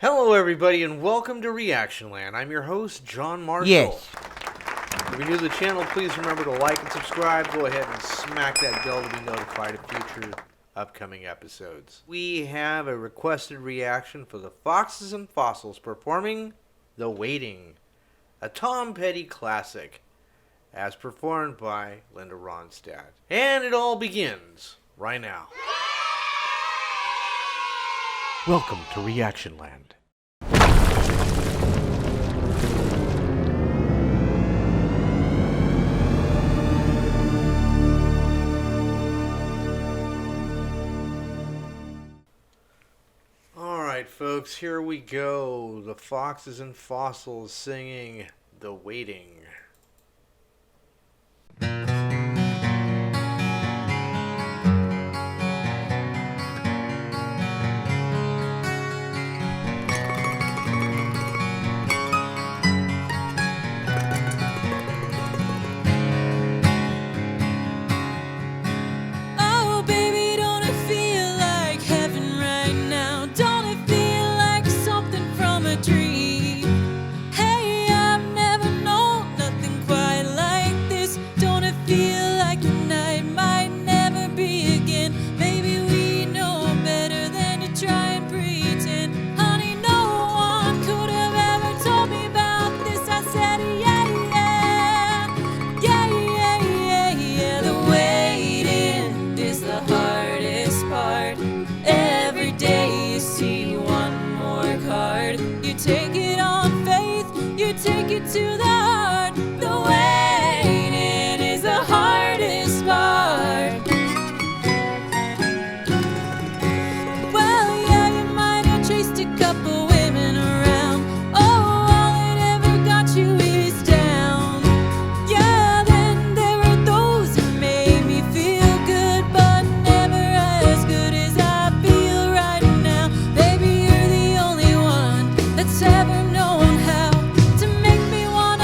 Hello, everybody, and welcome to Reaction Land. I'm your host, John Marshall. Yes. If you're new to the channel, please remember to like and subscribe. Go ahead and smack that bell to be notified of future upcoming episodes. We have a requested reaction for the Foxes and Fossils performing The Waiting, a Tom Petty classic, as performed by Linda Ronstadt. And it all begins right now. Welcome to Reaction Land. Alright, folks, here we go. The Foxes and Fossils singing The Waiting. Take it on faith, you take it to the heart. The waiting is the hardest part. Well, yeah, you might have chased a couple women around. Oh, all it ever got you is down. Yeah, then there were those that made me feel good, but never as good as I feel right now. Baby, you're the only one that's ever known how to make me want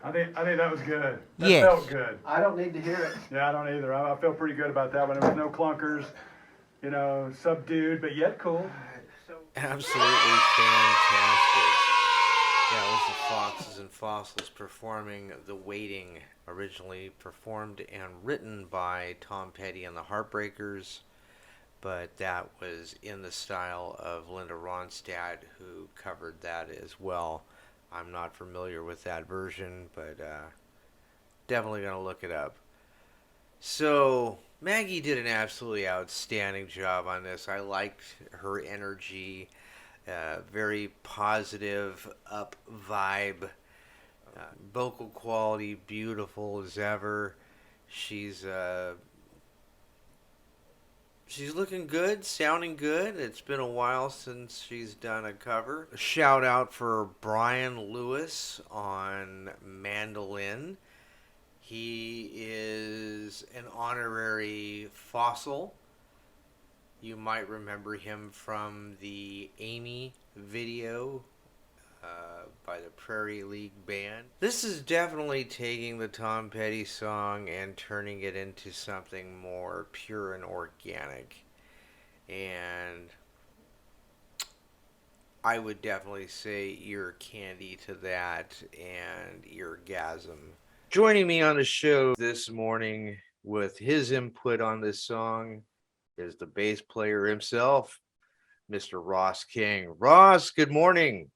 I think that was good. That Yes. felt good. I don't need to hear it. Yeah, I don't either. I feel pretty good about that one. There was no clunkers, you know, subdued, but yet cool. Absolutely fantastic. Yeah, it was the Foxes and Fossils performing The Waiting, originally performed and written by Tom Petty and the Heartbreakers, but that was in the style of Linda Ronstadt, who covered that as well. I'm not familiar with that version, but definitely going to look it up. So, Maggie did an absolutely outstanding job on this. I liked her energy, very positive, up vibe, vocal quality, beautiful as ever. She's looking good, sounding good. It's been a while since she's done a cover. A shout out for Brian Lewis on mandolin. He is an honorary fossil. You might remember him from the Amy video by the Prairie League Band. This is definitely taking the Tom Petty song and turning it into something more pure and organic. And I would definitely say ear candy to that and eargasm. Joining me on the show this morning with his input on this song is the bass player himself, Mr. Ross King. Ross, good morning.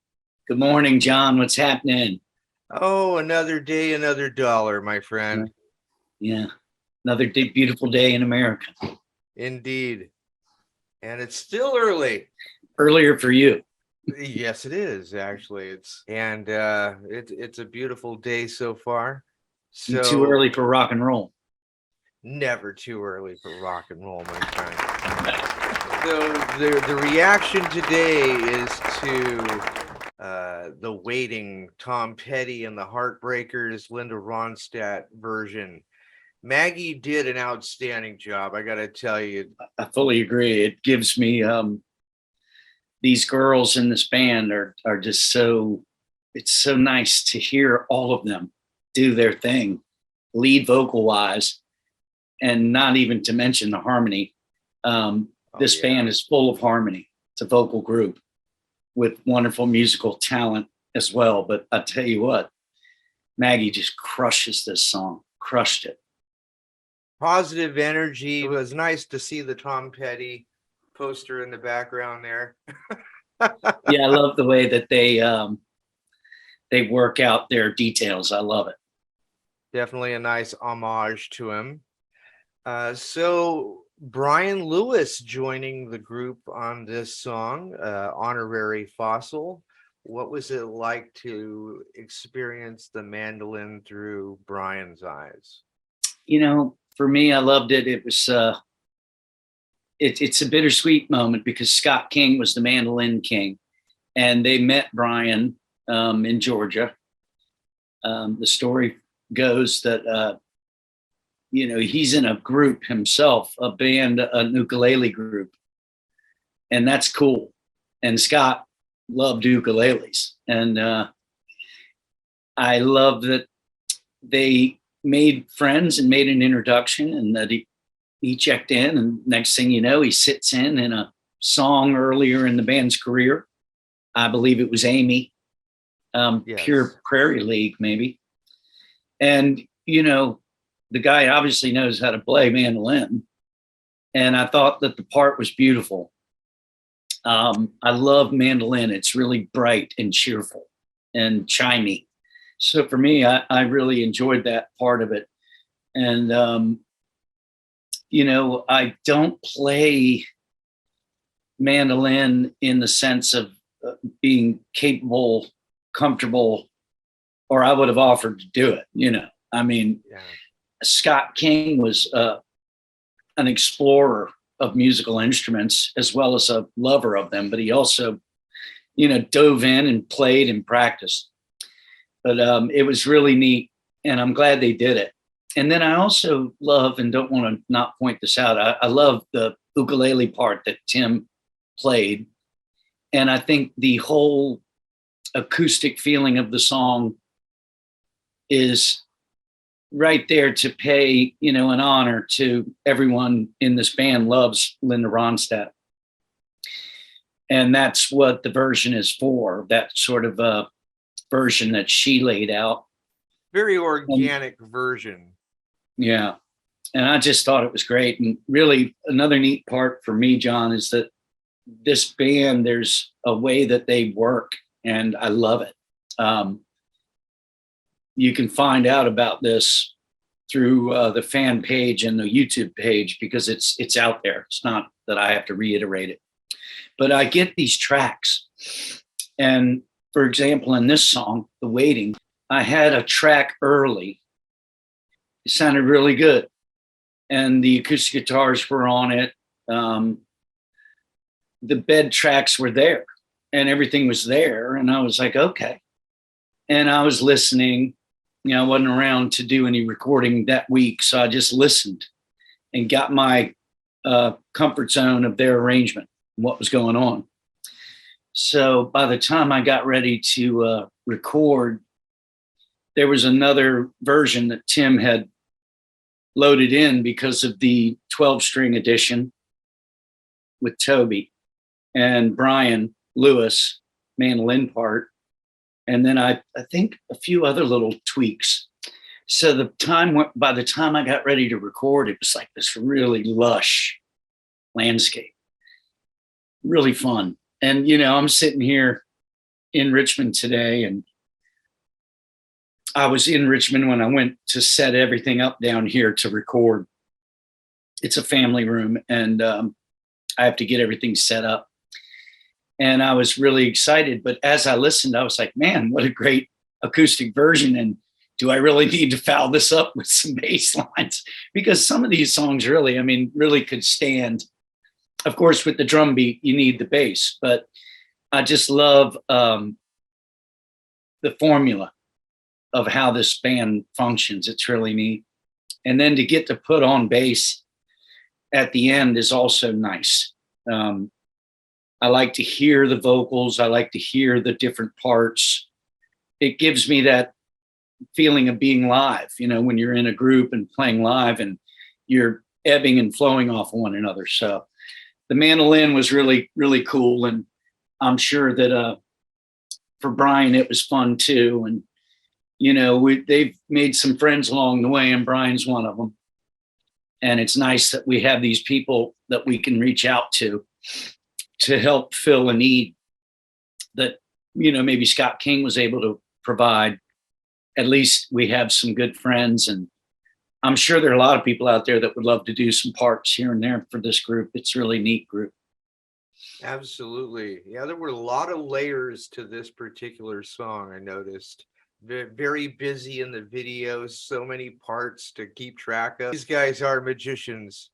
Good morning, John. What's happening? Oh, another day, another dollar, my friend. Yeah, another beautiful day in America. Indeed. And it's still early. Earlier for you. Yes, it is, actually. It's a beautiful day so far. So Too early for rock and roll. Never too early for rock and roll, my friend. So the reaction today is to The Waiting, Tom Petty and the Heartbreakers, Linda Ronstadt version. Maggie did an outstanding job, I gotta tell you. I fully agree. It gives me these girls in this band are just so, it's so nice to hear all of them do their thing, lead vocal wise, and not even to mention the harmony. This band is full of harmony. It's a vocal group with wonderful musical talent as well. But I tell you what, Maggie just crushes this song, crushed it. Positive energy. It was nice to see the Tom Petty poster in the background there. Yeah, I love the way that they work out their details. I love it. Definitely a nice homage to him. So Brian Lewis joining the group on this song, honorary fossil. What was it like to experience the mandolin through Brian's eyes? You know, for me, I loved it. It was it's a bittersweet moment because Scott King was the mandolin king, and they met Brian in Georgia. The story goes that you know, he's in a group himself, a band, an ukulele group, and that's cool. And Scott loved ukuleles, and I love that they made friends and made an introduction, and that he checked in, and next thing you know, he sits in a song earlier in the band's career. I believe it was Amy, Yes. Pure Prairie League, maybe. And, you know, the guy obviously knows how to play mandolin. And I thought that the part was beautiful. I love mandolin. It's really bright and cheerful and chimey. So for me, I really enjoyed that part of it. And, you know, I don't play mandolin in the sense of being capable, comfortable, or I would have offered to do it. You know, I mean, Yeah. Scott King was an explorer of musical instruments as well as a lover of them, but he also, you know, dove in and played and practiced. But it was really neat, and I'm glad they did it. And then I also love, and don't want to not point this out, I love the ukulele part that Tim played. And I think the whole acoustic feeling of the song is right there to pay, an honor to everyone in this band loves Linda Ronstadt. And that's what the version is for, that sort of a version that she laid out. Very organic version. Yeah. And I just thought it was great. And really another neat part for me, John, is that this band, there's a way that they work and I love it. You can find out about this through the fan page and the YouTube page because it's out there. It's not that I have to reiterate it. But I get these tracks. And for example, in this song, The Waiting, I had a track early. It sounded really good. And the acoustic guitars were on it. The bed tracks were there and everything was there. And I was like, okay. And I was listening. I wasn't around to do any recording that week. So I just listened and got my comfort zone of their arrangement, what was going on. So by the time I got ready to record, there was another version that Tim had loaded in because of the 12-string edition with Toby and Brian Lewis, mandolin part. And then I think a few other little tweaks. So by the time I got ready to record, it was like this really lush landscape. Really fun. And, I'm sitting here in Richmond today, and I was in Richmond when I went to set everything up down here to record. It's a family room, and I have to get everything set up. And I was really excited. But as I listened, I was like, man, what a great acoustic version. And do I really need to foul this up with some bass lines? Because some of these songs really could stand. Of course, with the drum beat, you need the bass. But I just love the formula of how this band functions. It's really neat. And then to get to put on bass at the end is also nice. I like to hear the vocals. I like to hear the different parts. It gives me that feeling of being live, when you're in a group and playing live and you're ebbing and flowing off of one another. So the mandolin was really, really cool. And I'm sure that for Brian, it was fun too. And, they've made some friends along the way, and Brian's one of them. And it's nice that we have these people that we can reach out to help fill a need that, maybe Scott King was able to provide. At least we have some good friends. And I'm sure there are a lot of people out there that would love to do some parts here and there for this group. It's a really neat group. Absolutely. Yeah, there were a lot of layers to this particular song, I noticed. Very busy in the videos, so many parts to keep track of. These guys are musicians.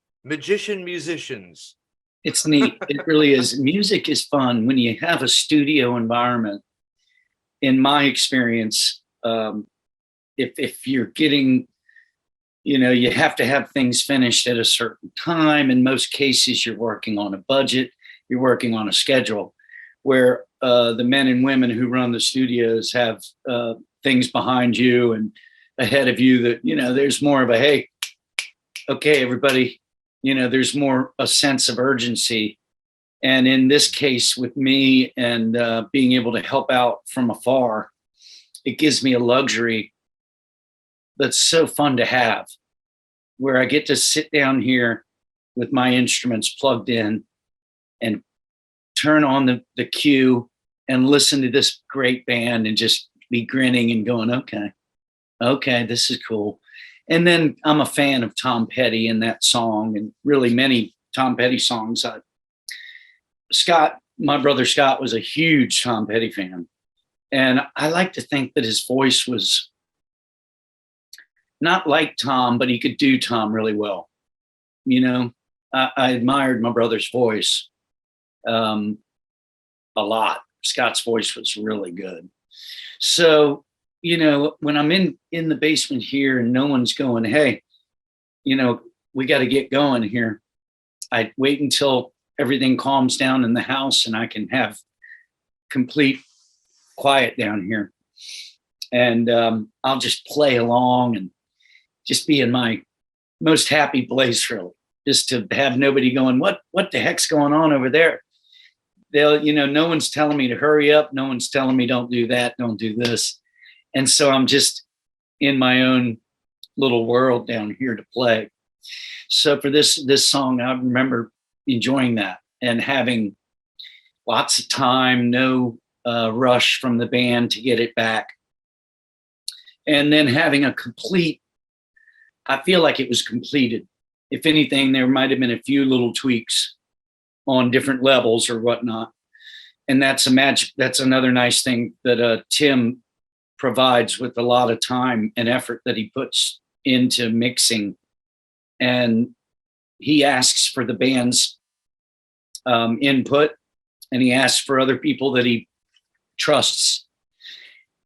It's neat. It really is. Music is fun when you have a studio environment. In my experience, if you're getting, you have to have things finished at a certain time. In most cases, you're working on a budget, you're working on a schedule, where the men and women who run the studios have things behind you and ahead of you that, there's more of a, hey, okay, everybody, there's more a sense of urgency. And in this case with me and being able to help out from afar, it gives me a luxury that's so fun to have, where I get to sit down here with my instruments plugged in and turn on the cue and listen to this great band and just be grinning and going, okay, this is cool. And then I'm a fan of Tom Petty and that song, and really many Tom Petty songs. My brother Scott was a huge Tom Petty fan. And I like to think that his voice was not like Tom, but he could do Tom really well. I admired my brother's voice a lot. Scott's voice was really good. So, when I'm in the basement here and no one's going, hey, we got to get going here, I wait until everything calms down in the house and I can have complete quiet down here. and I'll just play along and just be in my most happy place, really, just to have nobody going, what the heck's going on over there? They'll, no one's telling me to hurry up. No one's telling me don't do that, don't do this. And so I'm just in my own little world down here to play. So for this song, I remember enjoying that and having lots of time, no rush from the band to get it back. And then having a complete, I feel like it was completed. If anything, there might have been a few little tweaks on different levels or whatnot. And that's another nice thing that Tim provides, with a lot of time and effort that he puts into mixing. And he asks for the band's input, and he asks for other people that he trusts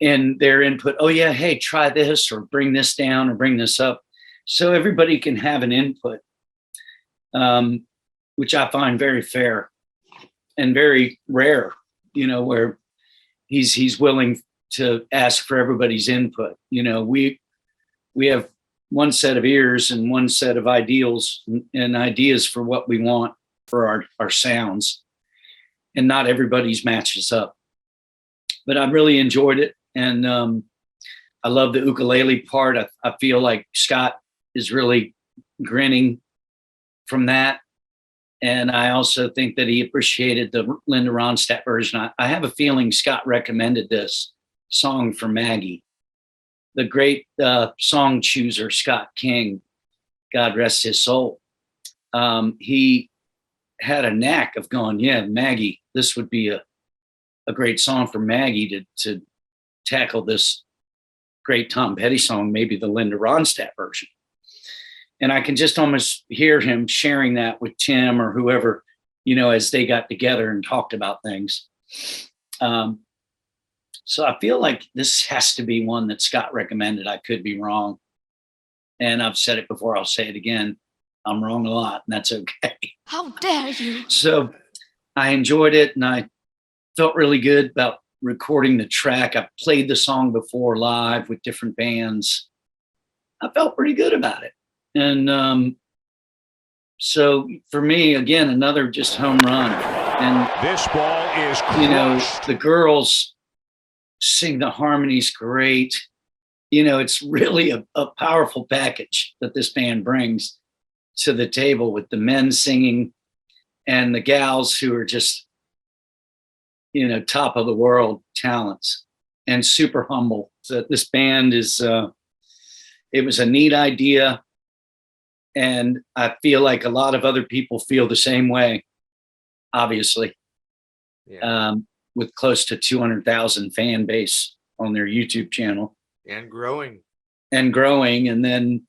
in their input. Oh yeah, hey, try this, or bring this down, or bring this up. So everybody can have an input, which I find very fair and very rare, where he's willing to ask for everybody's input. We have one set of ears and one set of ideals and ideas for what we want for our sounds, and not everybody's matches up. But I really enjoyed it, and I love the ukulele part. I feel like Scott is really grinning from that. And I also think that he appreciated the Linda Ronstadt version. I have a feeling Scott recommended this song for Maggie. The great song chooser, Scott King, God rest his soul. He had a knack of going, yeah, Maggie, this would be a great song for Maggie to tackle this great Tom Petty song, maybe the Linda Ronstadt version. And I can just almost hear him sharing that with Tim or whoever, as they got together and talked about things. So I feel like this has to be one that Scott recommended. I could be wrong. And I've said it before, I'll say it again. I'm wrong a lot, and that's okay. How dare you? So I enjoyed it, and I felt really good about recording the track. I played the song before live with different bands. I felt pretty good about it. And so for me, again, another just home run. And this ball is crushed. The girls sing the harmonies great. It's really a powerful package that this band brings to the table, with the men singing and the gals who are just, top of the world talents and super humble. So this band is, it was a neat idea. And I feel like a lot of other people feel the same way, obviously, with close to 200,000 fan base on their YouTube channel. And growing. And then,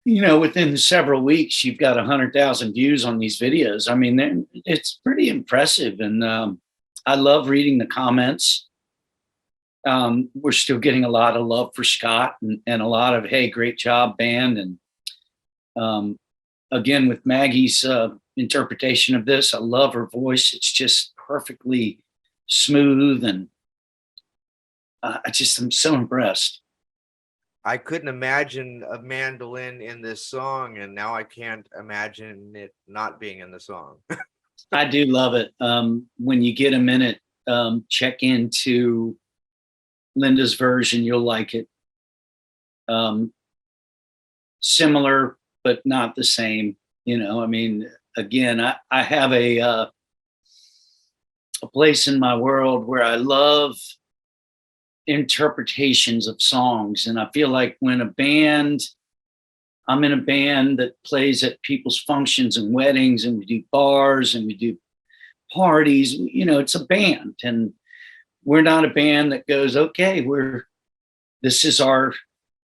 within several weeks, you've got 100,000 views on these videos. I mean, it's pretty impressive. And I love reading the comments. We're still getting a lot of love for Scott and a lot of, hey, great job, band. And again, with Maggie's interpretation of this, I love her voice. It's just perfectly smooth, and I'm so impressed. I couldn't imagine a mandolin in this song, and now I can't imagine it not being in the song. I do love it. When you get a minute, check into Linda's version. You'll like it. Similar, but not the same. Again, I have a place in my world where I love interpretations of songs. And I feel like when I'm in a band that plays at people's functions and weddings, and we do bars and we do parties, it's a band. And we're not a band that goes, okay, this is our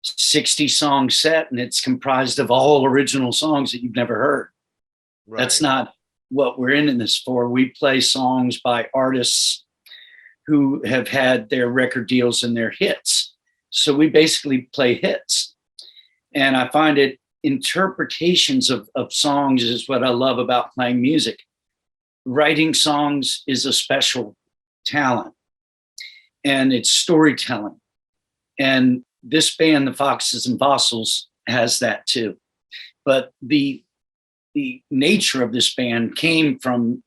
60 song set, and it's comprised of all original songs that you've never heard. Right. That's not what we're in this for. We play songs by artists who have had their record deals and their hits. So we basically play hits. And I find it, interpretations of songs is what I love about playing music. Writing songs is a special talent, and it's storytelling. And this band, the Foxes and Fossils, has that too. But the nature of this band came from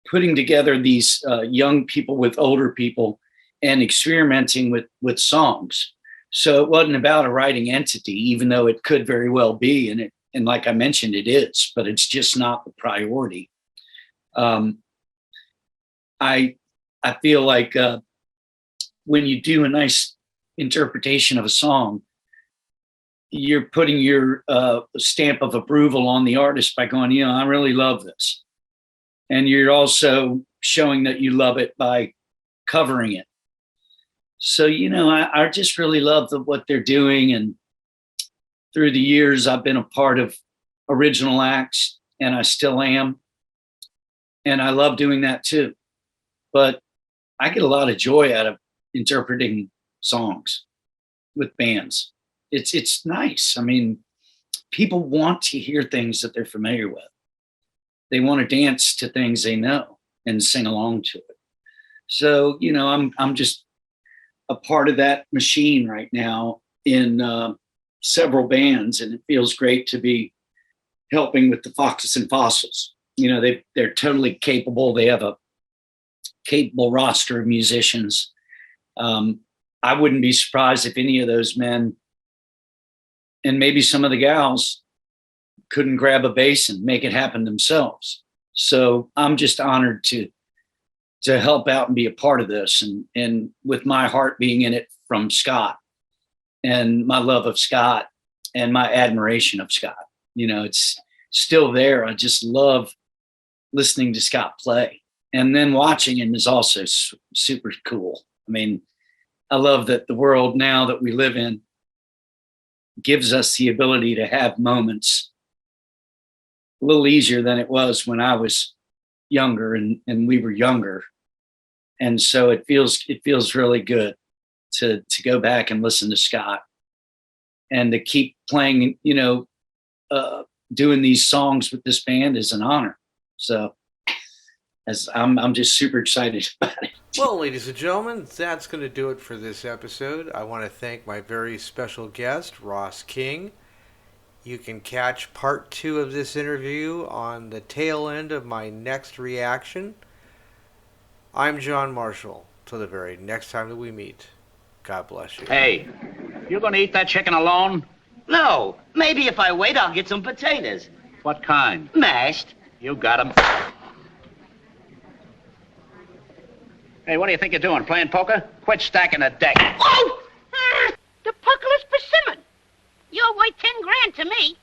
putting together these young people with older people and experimenting with songs. So it wasn't about a writing entity, even though it could very well be. And like I mentioned, it is, but it's just not the priority. I feel like when you do a nice interpretation of a song, you're putting your stamp of approval on the artist by going, I really love this. And you're also showing that you love it by covering it. So, I just really love what they're doing. And through the years, I've been a part of original acts, and I still am. And I love doing that too. But I get a lot of joy out of interpreting songs with bands. It's nice. I mean, people want to hear things that they're familiar with. They want to dance to things they know and sing along to it. So, I'm just a part of that machine right now in several bands, and it feels great to be helping with the Foxes and Fossils. They're totally capable. They have a capable roster of musicians. I wouldn't be surprised if any of those men, and maybe some of the gals, couldn't grab a bass and make it happen themselves. So I'm just honored to help out and be a part of this, and with my heart being in it from Scott and my love of Scott and my admiration of Scott. It's still there. I just love listening to Scott play, and then watching him is also super cool. I mean, I love that the world now that we live in gives us the ability to have moments a little easier than it was when I was younger and we were younger. And so it feels really good to go back and listen to Scott and to keep playing, doing these songs with this band is an honor. So I'm just super excited about it. Well, ladies and gentlemen, that's going to do it for this episode. I want to thank my very special guest, Ross King. You can catch part 2 of this interview on the tail end of my next reaction. I'm John Marshall. Till the very next time that we meet, God bless you. Hey, you gonna eat that chicken alone? No, maybe if I wait, I'll get some potatoes. What kind? Mashed. You got 'em. Hey, what do you think you're doing? Playing poker? Quit stacking the deck. Oh! The puckle is persimmon. You're worth 10 grand to me.